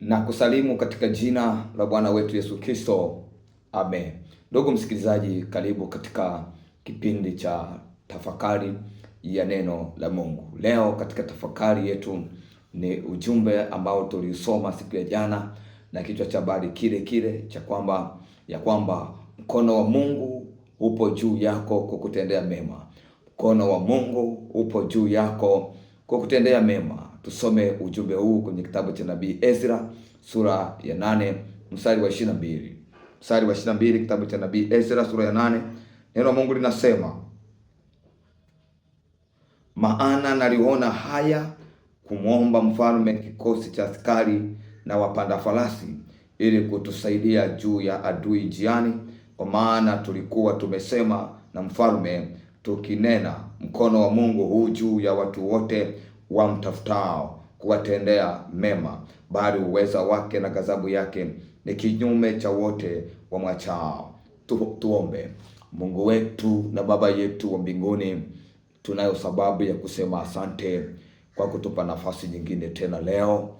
Na kusalimu katika jina la Bwana wetu Yesu Kristo. Amen. Ndugu msikilizaji, karibu katika kipindi cha tafakari ya neno la Mungu. Leo katika tafakari yetu ni ujumbe ambao tuliusoma siku ya jana, na kichwa cha habari kile kile cha kwamba mkono wa Mungu upo juu yako kukutendea mema. Mkono wa Mungu upo juu yako kukutendea mema. Tusome ujumbe huu kwenye kitabu cha nabii Ezra sura ya 8 mstari wa 22. Mstari wa 22, kitabu cha nabii Ezra sura ya 8, neno la Mungu linasema, maana naliona haya kumwomba mfalme kikosi cha askari na wapanda farasi ili kutusaidia juu ya adui njiani, kwa maana tulikuwa tumesema na mfalme tukinena, mkono wa Mungu huu juu ya watu wote wamtafutao kuwatendea mema, bali uweza wake na ghadhabu yake ni kinyume cha wote wamwachao. Tuombe. Mungu wetu na Baba yetu wa mbinguni, tunayo sababu ya kusema asante kwa kutupa nafasi nyingine tena leo,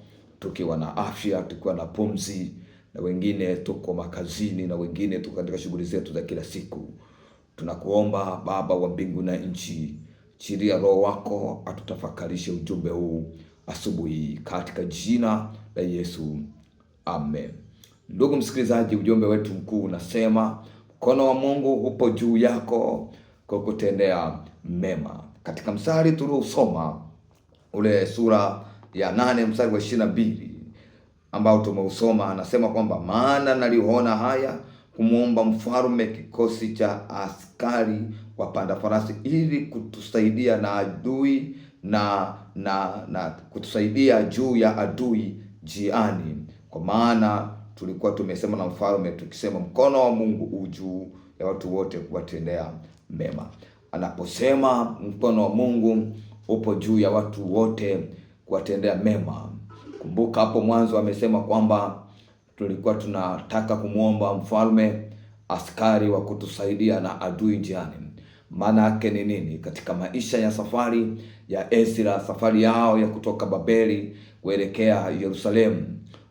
tukiwa na afya, tukiwa na pumzi, na wengine tuko makazini, na wengine tuko katika shughuli zetu za kila siku. Tunakuomba Baba wa mbingu na nchi, chiria Roho wako atutafakarishe ujumbe huu asubuhi katika jina la Yesu. Amen. Ndugu msikilizaji, ujumbe wetu mkuu unasema mkono wa Mungu upo juu yako kukutendea mema. Katika mstari tuliosoma ule sura ya 8 mstari wa 22 ambao tumeusoma, anasema kwamba maana naliona haya kumwomba mfalme kikosi cha askari wapanda farasi ili kutusaidia na adui na kutusaidia juu ya adui njiani, kwa maana tulikuwa tumesema na mfalme tukisema, mkono wa Mungu juu ya watu wote kuwatendea mema. Anaposema mkono wa Mungu upo juu ya watu wote kuwatendea mema, kumbuka hapo mwanzo amesema kwamba tulikuwa tunataka kumwomba mfalme askari wa kutusaidia na adui njiani. Maana yake ni nini? Katika maisha ya safari ya Ezra, safari yao ya kutoka Babeli kuelekea Yerusalemu,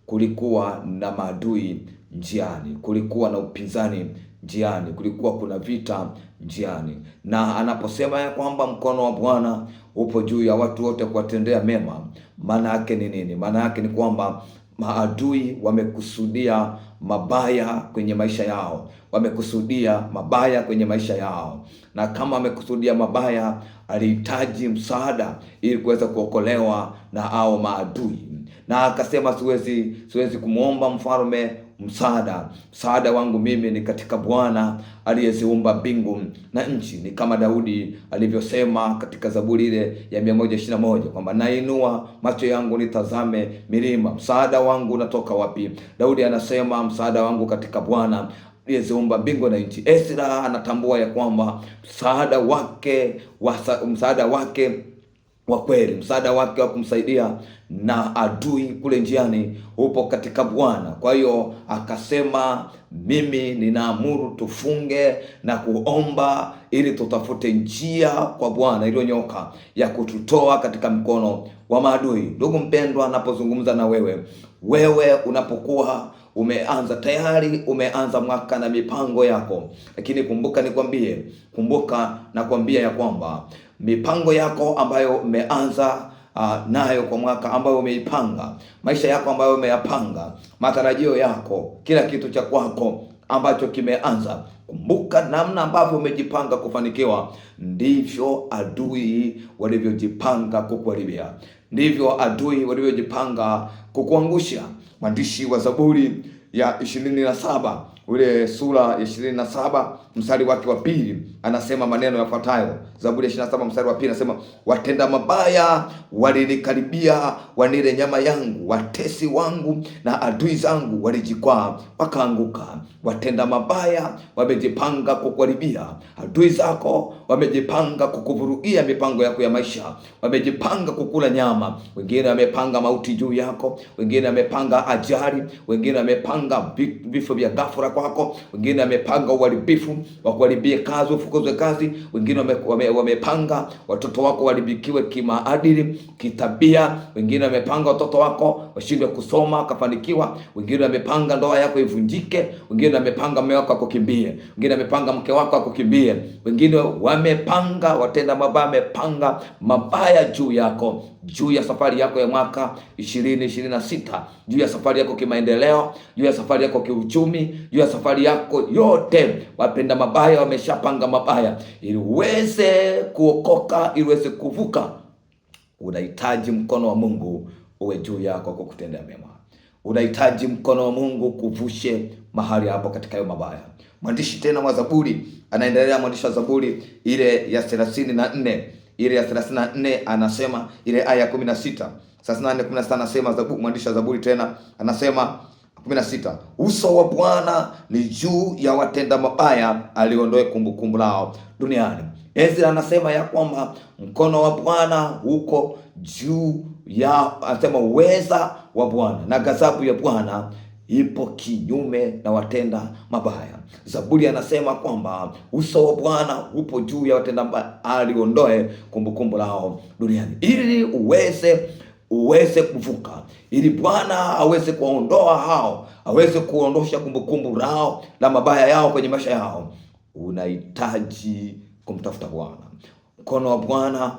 kulikuwa na maadui njiani, kulikuwa na upinzani njiani, kulikuwa kuna vita njiani. Na anaposema ya kwamba mkono wa Bwana upo juu ya watu wote kuwatendea mema, maana yake ni nini? Maana yake ni kwamba maadui wamekusudia mabaya kwenye maisha yao, wamekusudia mabaya kwenye maisha yao, na kama wamekusudia mabaya, alihitaji msaada ili kuweza kuokolewa na hao maadui. Na akasema siwezi kumwomba mfalme msaada wangu mimi ni katika Bwana aliyeziumba mbingu na nchi. Ni kama Daudi alivyosema katika Zaburi ile ya 121 kwamba nainua macho yangu nitazame milima, msaada wangu unatoka wapi? Daudi anasema msaada wangu katika Bwana aliyeziumba mbingu na nchi. Ezra anatambua ya kwamba msaada wake wa kweli, msaada wake wa kumsaidia na adui kule njiani upo katika Bwana. Kwa hiyo akasema, mimi ninaamuru tufunge na kuomba ili tutafute njia kwa Bwana iliyonyoka ya kututoa katika mkono wa maadui. Ndugu mpendwa, anapozungumza na wewe unapokuwa tayari umeanza mwaka na mipango yako, lakini kumbuka nakwambia ya kwamba mipango yako ambayo umeanza nayo kwa mwaka ambayo umeipanga, maisha yako ambayo umeyapanga, matarajio yako, kila kitu cha kwako ambacho kimeanza, kumbuka namna ambavyo umejipanga kufanikiwa, ndivyo adui walivyojipanga kukuharibia, ndivyo adui walivyojipanga kukuangusha. Mwandishi wa Zaburi ya 27 ule sura ya 27 mstari wake wa 2 anasema maneno yafuatayo. Zaburi ya 27 mstari wa 2 anasema, watenda mabaya walinikaribia wanile nyama yangu, watesi wangu na adui zangu walijikwaa wakaanguka. Watenda mabaya wamejipanga kukuharibia, adui zako wamejipanga kukuvurugia mipango yako ya maisha, wamejipanga kukula nyama. Wengine wamepanga mauti juu yako, wengine wamepanga ajali, wengine wamepanga vifo vya ghafla kwako, wengine wamepanga uharibifu wa kuharibia kazi ufukuzwe kazi, wengine wamepanga watoto wako waribikiwe kimaadili, kitabia, wengine wamepanga watoto wako washindwe kusoma kafanikiwa, wengine wamepanga ndoa yako ivunjike, wengine wamepanga mume wako akukimbie, wengine wamepanga mke wako akukimbie, wengine wamepanga watenda mabaya, wamepanga mabaya juu yako, juu ya safari yako ya mwaka 2026, juu ya safari yako kimaendeleo, juu ya safari yako kiuchumi, juu ya safari yako yote. Wapenda mabaya wameshapanga mabaya. Ili uweze kuokoka, ili uweze kuvuka, unahitaji mkono wa Mungu uwe juu yako kwa kutendea mema. Unahitaji mkono wa Mungu kuvushe mahali hapo katika hayo mabaya. Mwandishi tena wa Zaburi anaendelea, mwandishi wa Zaburi ile ya 34, ile ya 34 anasema, ile aya ya 16, 34:16 anasema, mwandishi wa Zaburi tena anasema 16, uso wa Bwana ni juu ya watenda mabaya, aliondoe kumbukumbu lao duniani. Ezra anasema ya kwamba mkono wa Bwana uko juu ya, anasema uweza wa Bwana na ghadhabu ya Bwana ipo kinyume na watenda mabaya. Zaburi anasema kwamba uso wa Bwana upo juu ya watenda mabaya, aliondoe kumbukumbu lao duniani. Ili uweze kuvuka, ili Bwana aweze kuondoa hao, aweze kuondosha kumbukumbu lao la mabaya yao kwenye maisha yao, unahitaji kumtafuta Bwana. Mkono wa Bwana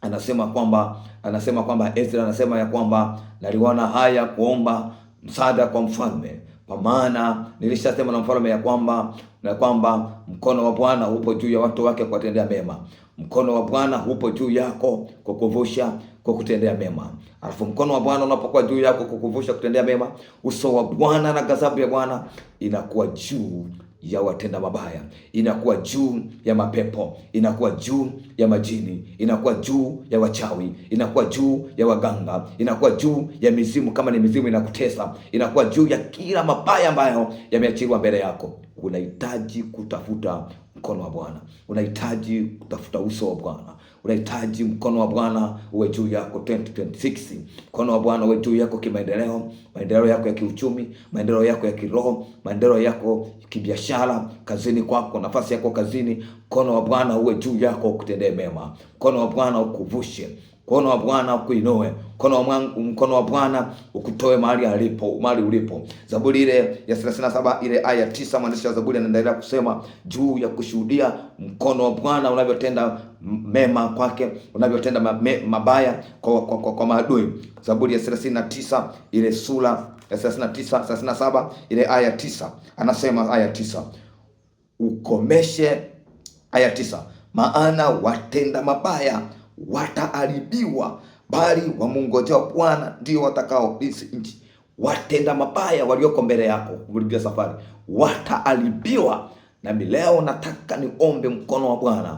anasema kwamba Ezra anasema ya kwamba naliona haya kuomba msaada kwa mfalme, kwa maana nilishasema na mfalme ya kwamba mkono wa Bwana upo juu ya watu wake kuwatendea mema. Mkono wa Bwana upo juu yako kwa kuvusha, kwa kutendea mema. Alafu mkono wa Bwana unapokuwa juu yako kwa kuvusha, kutendea mema, uso wa Bwana na ghadhabu ya Bwana inakuwa juu ya watenda mabaya, inakuwa juu ya mapepo, inakuwa juu ya majini, inakuwa juu ya wachawi, inakuwa juu ya waganga, inakuwa juu ya mizimu kama ni mizimu inakutesa, inakuwa juu ya kila mabaya ambayo yameachiliwa mbele yako. Unahitaji kutafuta mkono wa Bwana, unahitaji kutafuta uso wa Bwana, unahitaji mkono wa Bwana uwe juu yako 2026. Mkono wa Bwana uwe juu yako kimaendeleo, maendeleo yako ya kiuchumi, maendeleo yako ya kiroho, maendeleo yako kibiashara, kazini kwako, nafasi yako kazini. Mkono wa Bwana uwe juu yako kutendea mema. Mkono wa Bwana ukuvushe, mkono wa Bwana ukuinue, mkono wa Bwana ukutoe mahali ulipo. Zaburi ile ya 37 ile aya 9, mwandishi wa Zaburi anaendelea kusema juu ya kushuhudia mkono wa Bwana unavyotenda mema kwake, unavyotenda mabaya kwa maadui. Zaburi ya 39 ile sura ya 37 ile aya 9 anasema, aya 9, ukomeshe, aya 9, maana watenda mabaya wataharibiwa, bali wamngojao Bwana ndio watakaoirithi nchi. Watenda mabaya walioko mbele yako kurudia safari wataharibiwa. Nami leo nataka niombe mkono wa Bwana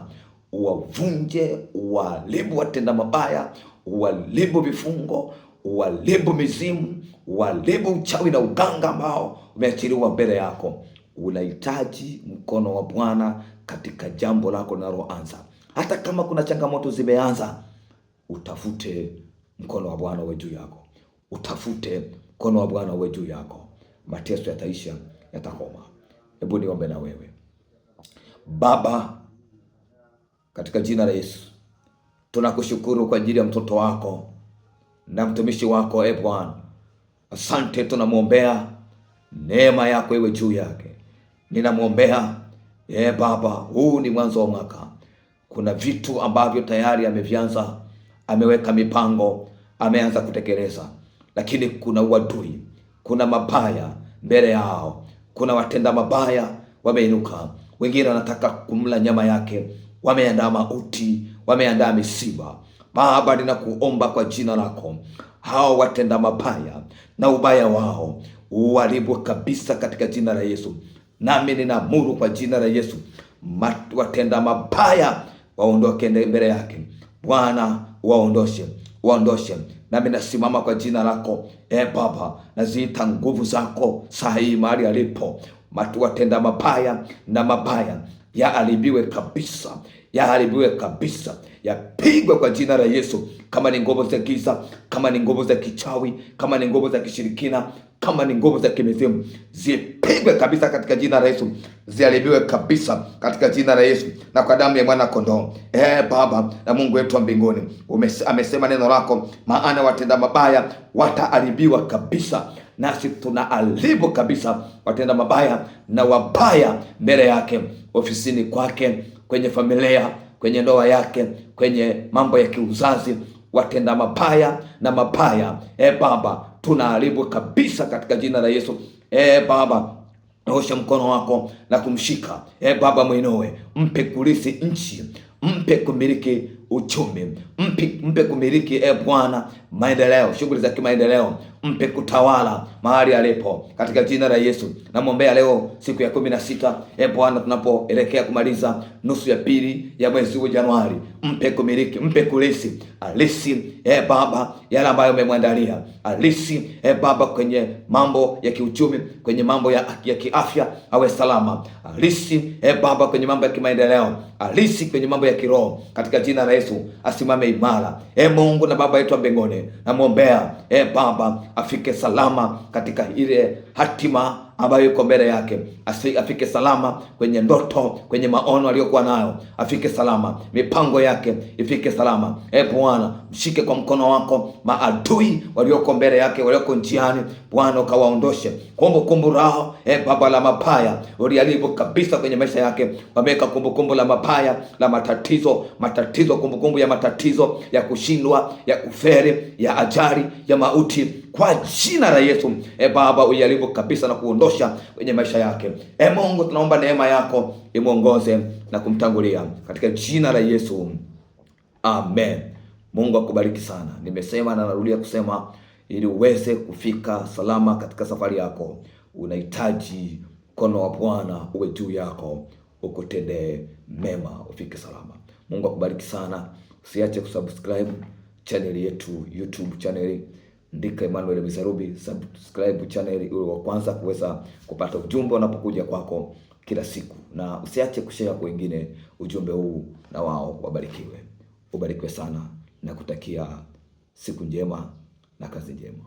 uwavunje, uwaharibu watenda mabaya, uwaharibu vifungo, uwaharibu mizimu, uwaharibu uchawi na uganga ambao umeachiliwa mbele yako. Unahitaji mkono wa Bwana katika jambo lako linaloanza. Hata kama kuna changamoto zimeanza, utafute mkono wa Bwana uwe juu yako. Utafute mkono wa Bwana uwe juu yako. Mateso yataisha, yatakoma. Hebu niombe na wewe. Baba, katika jina la Yesu, tunakushukuru kwa ajili ya mtoto wako na mtumishi wako. Bwana, asante. Tunamwombea neema yako iwe juu yake. Ninamwombea Baba, huu ni mwanzo wa mwaka. Kuna vitu ambavyo tayari amevianza, ameweka mipango, ameanza kutekeleza, lakini kuna uadui, kuna mabaya mbele yao. Kuna watenda mabaya wameinuka, wengine wanataka kumla nyama yake, wameandaa mauti, wameandaa misiba. Baba, ninakuomba kwa jina lako, hao watenda mabaya na ubaya wao uharibu kabisa katika jina la Yesu. Nami ninaamuru kwa jina la Yesu, watenda mabaya waondoke mbele yake. Bwana, waondoshe. Nami nasimama kwa jina lako Baba, naziita nguvu zako sahihi mahali alipo. Watenda mabaya na mabaya yaharibiwe kabisa, yapigwe kwa jina la Yesu. Kama ni nguvu za giza, kama ni nguvu za kichawi, kama ni nguvu za kishirikina, kama ni nguvu za kimizimu zipigwe kabisa katika jina la Yesu, ziharibiwe kabisa katika jina la Yesu na kwa damu ya mwana kondoo. Baba na Mungu wetu wa mbinguni, amesema neno lako, maana watenda mabaya wataharibiwa kabisa. Nasi tunaharibu kabisa watenda mabaya na wabaya mbele yake, ofisini kwake, kwenye familia, kwenye ndoa yake, kwenye mambo ya kiuzazi, watenda mabaya na mabaya. Baba, tunaharibu kabisa katika jina la Yesu. Baba, osha mkono wako na kumshika. Baba, mwinue, mpe kulisi nchi, mpe kumiliki uchumi, mpe kumiliki Bwana maendeleo, shughuli za kimaendeleo, mpe kutawala mahali alipo katika jina la Yesu. Namwombea leo siku ya 16 Bwana, tunapoelekea kumaliza nusu ya pili ya mwezi huu Januari, mpe kumiliki, mpe kulisi alisi Baba yale ambayo umemwandalia alisi Baba, kwenye mambo ya kiuchumi, kwenye mambo ya kiafya awe salama alisi Baba, kwenye mambo ya kimaendeleo alisi, kwenye mambo ya kiroho katika jina la Yesu asimame imara. Mungu na Baba yetu wa mbinguni, namwombea Baba afike salama katika ile hatima ambayo yuko mbele yake, afike salama kwenye ndoto, kwenye maono aliyokuwa nayo, afike salama, mipango yake ifike salama. Bwana, mshike kwa mkono wako maadui walioko mbele yake, walioko njiani, Bwana ukawaondoshe kumbukumbu lao Baba la mabaya uliharibu kabisa kwenye maisha yake. Wameweka kumbukumbu la mabaya la matatizo, kumbukumbu ya matatizo, ya kushindwa, ya kuferi, ya ajali, ya mauti, kwa jina la Yesu Baba uyaribu kabisa na kuondosha kwenye maisha yake. Mungu, tunaomba neema yako imuongoze na kumtangulia katika jina la Yesu, amen. Mungu akubariki sana. Nimesema na narudia kusema, ili uweze kufika salama katika safari yako, unahitaji mkono wa Bwana uwe juu yako, ukutendee mema, ufike salama. Mungu akubariki sana. Usiache kusubscribe channel yetu, YouTube channel, ndika Emmanuel Misarubi, subscribe channel ili wa kwanza kuweza kupata ujumbe unapokuja kwako kila siku, na usiache kushare kwa wengine ujumbe huu, na wao wabarikiwe. Ubarikiwe sana na kutakia siku njema na kazi njema.